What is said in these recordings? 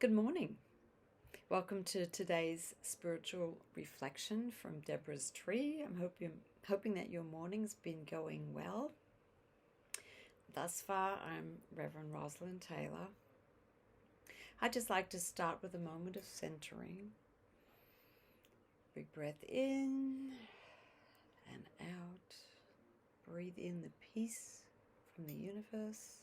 Good morning. Welcome to today's spiritual reflection from Deborah's Tree. I'm hoping that your morning's been going well. Thus far, I'm Reverend Roslyn Taylor. I'd just like to start with a moment of centering. Big breath in and out. Breathe in the peace from the universe.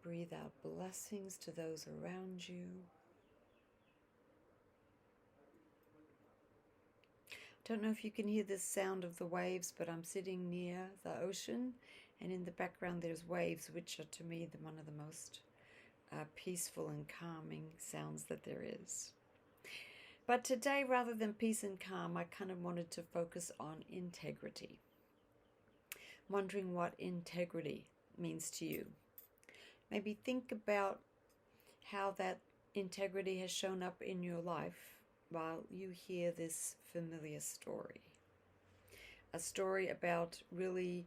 Breathe out blessings to those around you. Don't know if you can hear the sound of the waves, but I'm sitting near the ocean, and in the background there's waves, which are to me one of the most peaceful and calming sounds that there is. But today, rather than peace and calm, I kind of wanted to focus on integrity. I'm wondering what integrity means to you. Maybe think about how that integrity has shown up in your life while you hear this familiar story. A story about really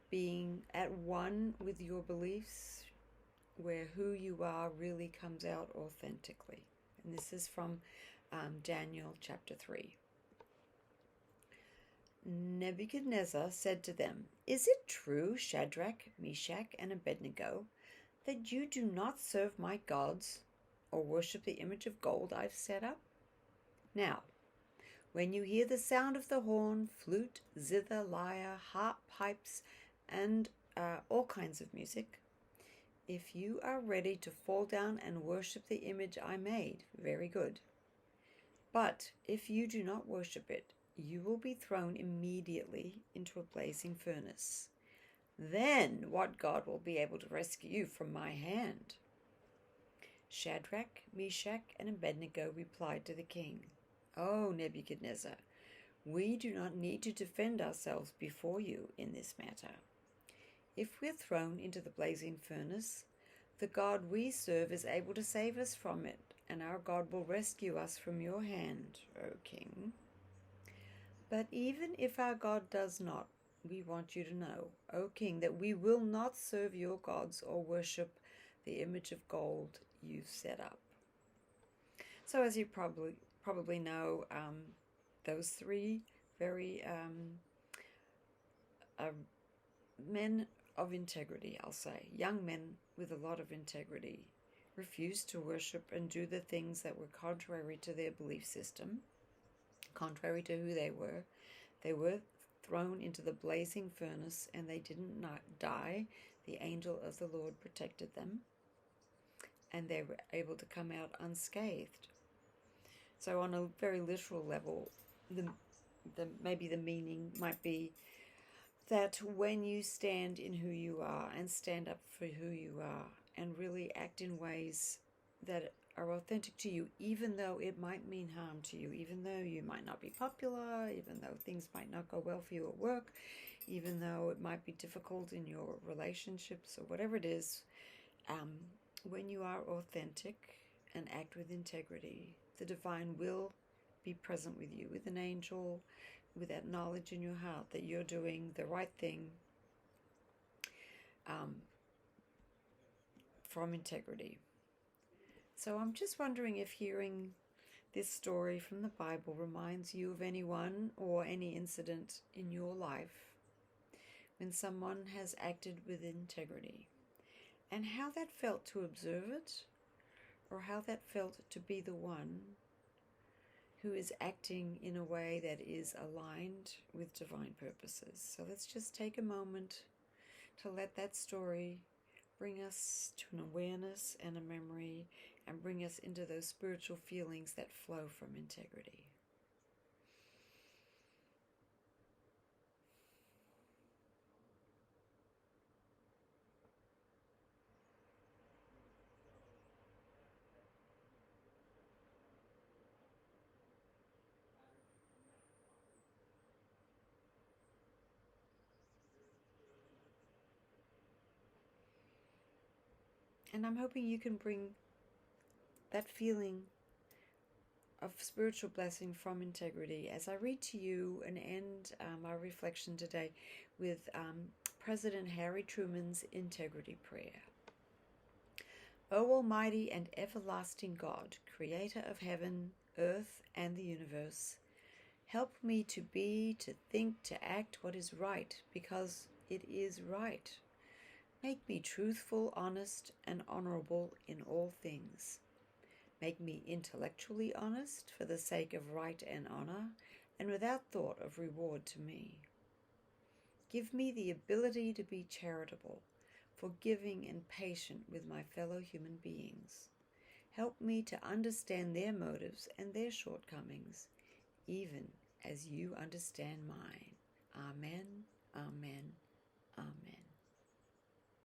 being at one with your beliefs, where who you are really comes out authentically. And this is from Daniel chapter 3. Nebuchadnezzar said to them, "Is it true, Shadrach, Meshach, and Abednego, that you do not serve my gods or worship the image of gold I've set up? Now, when you hear the sound of the horn, flute, zither, lyre, harp, pipes, and all kinds of music, if you are ready to fall down and worship the image I made, very good. But if you do not worship it, you will be thrown immediately into a blazing furnace. Then what God will be able to rescue you from my hand?" Shadrach, Meshach, and Abednego replied to the king, "O Nebuchadnezzar, we do not need to defend ourselves before you in this matter. If we're thrown into the blazing furnace, the God we serve is able to save us from it, and our God will rescue us from your hand, O king. But even if our God does not, we want you to know, O king, that we will not serve your gods or worship the image of gold you've set up." So as you probably know, those three very men of integrity, I'll say, young men with a lot of integrity, refused to worship and do the things that were contrary to their belief system, contrary to who they were. They were thrown into the blazing furnace, and they didn't die. The angel of the Lord protected them, and they were able to come out unscathed. So on a very literal level, maybe the meaning might be that when you stand in who you are and stand up for who you are and really act in ways that are authentic to you, even though it might mean harm to you, even though you might not be popular, even though things might not go well for you at work, even though it might be difficult in your relationships or whatever it is, when you are authentic and act with integrity, the divine will be present with you, with an angel, with that knowledge in your heart that you're doing the right thing from integrity. So I'm just wondering if hearing this story from the Bible reminds you of anyone or any incident in your life when someone has acted with integrity, and how that felt to observe it, or how that felt to be the one who is acting in a way that is aligned with divine purposes. So let's just take a moment to let that story bring us to an awareness and a memory, and bring us into those spiritual feelings that flow from integrity. And I'm hoping you can bring that feeling of spiritual blessing from integrity as I read to you and end our reflection today with President Harry Truman's integrity prayer. O Almighty and everlasting God, creator of heaven, earth, and the universe, help me to be, to think, to act what is right, because it is right. Make me truthful, honest, and honorable in all things. Make me intellectually honest for the sake of right and honor, and without thought of reward to me. Give me the ability to be charitable, forgiving, and patient with my fellow human beings. Help me to understand their motives and their shortcomings, even as you understand mine. Amen, amen, amen.